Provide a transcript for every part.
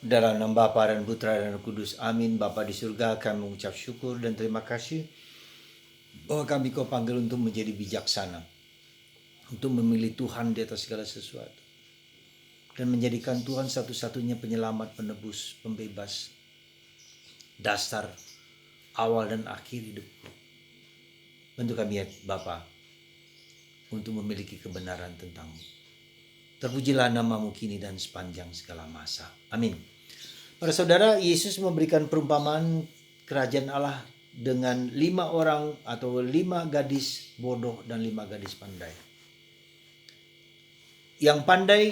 Dalam nama Bapa dan Putra dan Roh Kudus. Amin. Bapa di surga, kami mengucap syukur dan terima kasih bahwa kami Kau panggil untuk menjadi bijaksana, untuk memilih Tuhan di atas segala sesuatu, dan menjadikan Tuhan satu-satunya penyelamat, penebus, pembebas, dasar, awal dan akhir hidupku. Bantu kami ya Bapa untuk memiliki kebenaran tentang-Mu. Terpujilah nama-Mu kini dan sepanjang segala masa. Amin. Para saudara, Yesus memberikan perumpamaan kerajaan Allah dengan 5 orang atau 5 gadis bodoh dan 5 gadis pandai. Yang pandai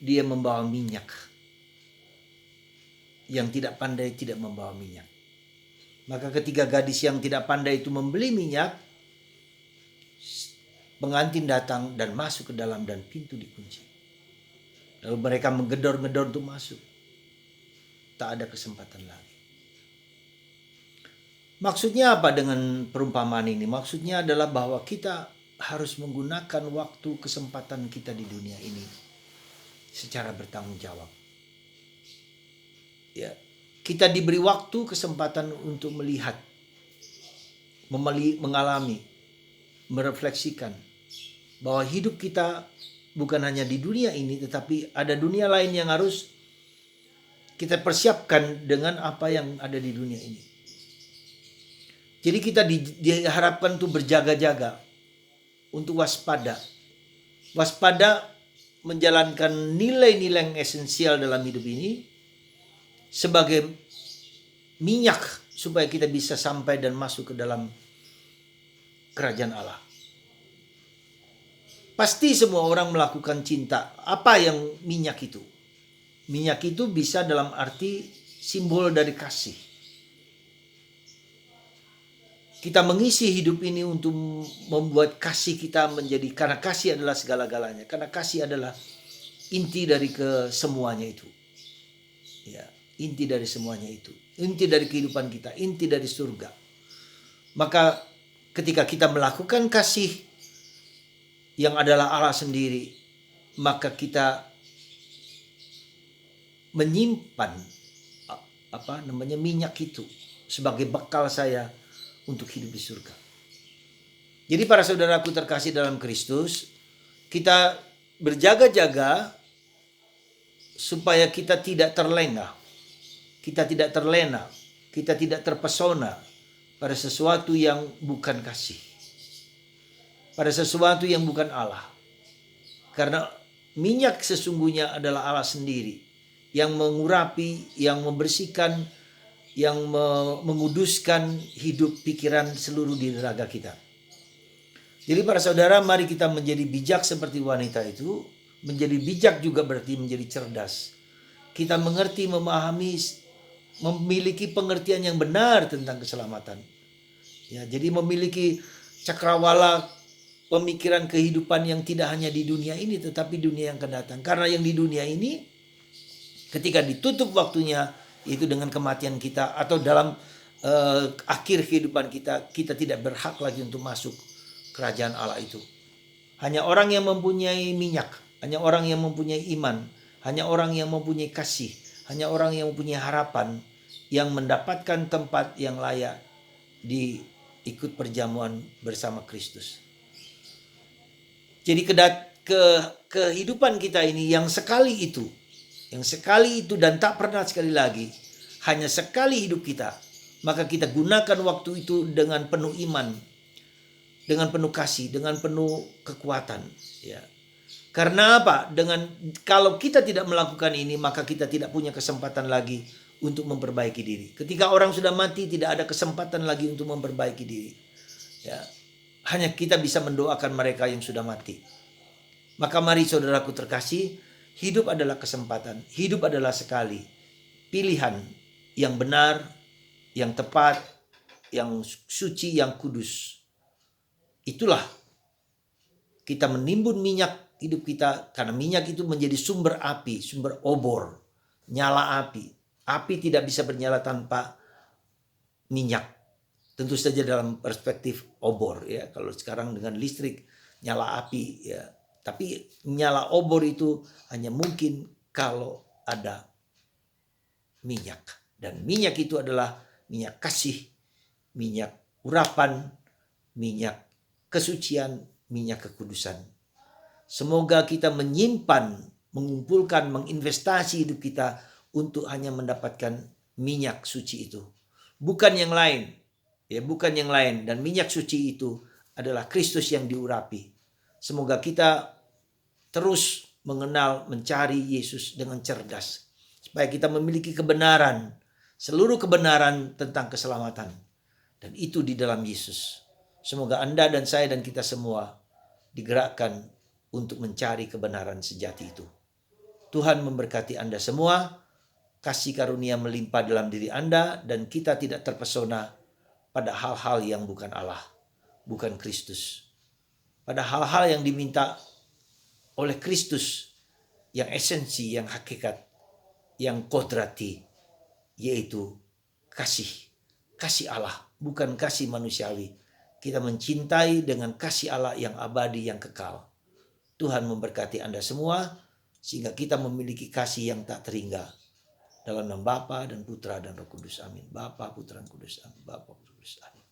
dia membawa minyak. Yang tidak pandai tidak membawa minyak. Maka ketika gadis yang tidak pandai itu membeli minyak, pengantin datang dan masuk ke dalam dan pintu dikunci. Lalu mereka menggedor-gedor untuk masuk. Tak ada kesempatan lagi. Maksudnya apa dengan perumpamaan ini? Maksudnya adalah bahwa kita harus menggunakan waktu kesempatan kita di dunia ini secara bertanggung jawab. Ya, kita diberi waktu kesempatan untuk melihat, mengalami, merefleksikan bahwa hidup kita bukan hanya di dunia ini, tetapi ada dunia lain yang harus kita persiapkan dengan apa yang ada di dunia ini. Jadi kita diharapkan untuk berjaga-jaga, untuk waspada. Waspada menjalankan nilai-nilai yang esensial dalam hidup ini sebagai minyak supaya kita bisa sampai dan masuk ke dalam kerajaan Allah. Pasti semua orang melakukan cinta. Apa yang minyak itu? Minyak itu bisa dalam arti simbol dari kasih. Kita mengisi hidup ini untuk membuat kasih kita menjadi, karena kasih adalah segala-galanya. Karena kasih adalah inti dari kesemuanya itu. Ya, inti dari semuanya itu. Inti dari kehidupan kita, inti dari surga. Maka ketika kita melakukan kasih yang adalah Allah sendiri, maka kita menyimpan minyak itu sebagai bekal saya untuk hidup di surga. Jadi para saudaraku terkasih dalam Kristus, kita berjaga-jaga supaya kita tidak terlena, kita tidak terpesona pada sesuatu yang bukan kasih, pada sesuatu yang bukan Allah. Karena minyak sesungguhnya adalah Allah sendiri yang mengurapi, yang membersihkan, yang menguduskan hidup, pikiran, seluruh diri raga kita. Jadi para saudara, mari kita menjadi bijak seperti wanita itu. Menjadi bijak juga berarti menjadi cerdas. Kita mengerti, memahami, memiliki pengertian yang benar tentang keselamatan. Ya, jadi memiliki cakrawala pemikiran kehidupan yang tidak hanya di dunia ini, tetapi dunia yang akan datang. Karena yang di dunia ini, ketika ditutup waktunya, itu dengan kematian kita atau dalam akhir kehidupan kita, kita tidak berhak lagi untuk masuk kerajaan Allah itu. Hanya orang yang mempunyai minyak, hanya orang yang mempunyai iman, hanya orang yang mempunyai kasih, hanya orang yang mempunyai harapan yang mendapatkan tempat yang layak di ikut perjamuan bersama Kristus. Jadi kehidupan kita ini yang sekali itu dan tak pernah sekali lagi, hanya sekali hidup kita, maka kita gunakan waktu itu dengan penuh iman, dengan penuh kasih, dengan penuh kekuatan. Ya. Karena apa? Kalau kita tidak melakukan ini, maka kita tidak punya kesempatan lagi untuk memperbaiki diri. Ketika orang sudah mati, tidak ada kesempatan lagi untuk memperbaiki diri. Ya. Hanya kita bisa mendoakan mereka yang sudah mati. Maka mari saudaraku terkasih, hidup adalah kesempatan, hidup adalah sekali. Pilihan yang benar, yang tepat, yang suci, yang kudus. Itulah kita menimbun minyak hidup kita, karena minyak itu menjadi sumber api, sumber obor, nyala api. Api tidak bisa bernyala tanpa minyak. Tentu saja dalam perspektif obor, ya. Kalau sekarang dengan listrik nyala api, ya. Tapi nyala obor itu hanya mungkin kalau ada minyak. Dan minyak itu adalah minyak kasih, minyak urapan, minyak kesucian, minyak kekudusan. Semoga kita menyimpan, mengumpulkan, menginvestasi hidup kita untuk hanya mendapatkan minyak suci itu. Bukan yang lain. Ya, bukan yang lain. Dan minyak suci itu adalah Kristus yang diurapi. Semoga kita terus mengenal, mencari Yesus dengan cerdas. Supaya kita memiliki kebenaran, seluruh kebenaran tentang keselamatan. Dan itu di dalam Yesus. Semoga Anda dan saya dan kita semua digerakkan untuk mencari kebenaran sejati itu. Tuhan memberkati Anda semua. Kasih karunia melimpah dalam diri Anda. Dan kita tidak terpesona pada hal-hal yang bukan Allah, bukan Kristus. Pada hal-hal yang diminta oleh Kristus, yang esensi, yang hakikat, yang kodrati, yaitu kasih Allah, bukan kasih manusiawi. Kita mencintai dengan kasih Allah yang abadi, yang kekal. Tuhan memberkati Anda semua, sehingga kita memiliki kasih yang tak terhingga. Dalam nama Bapa dan Putra dan Roh Kudus, amin. Bapa, Putra dan Kudus, amin. Bapa, Putra, Kudus, amin.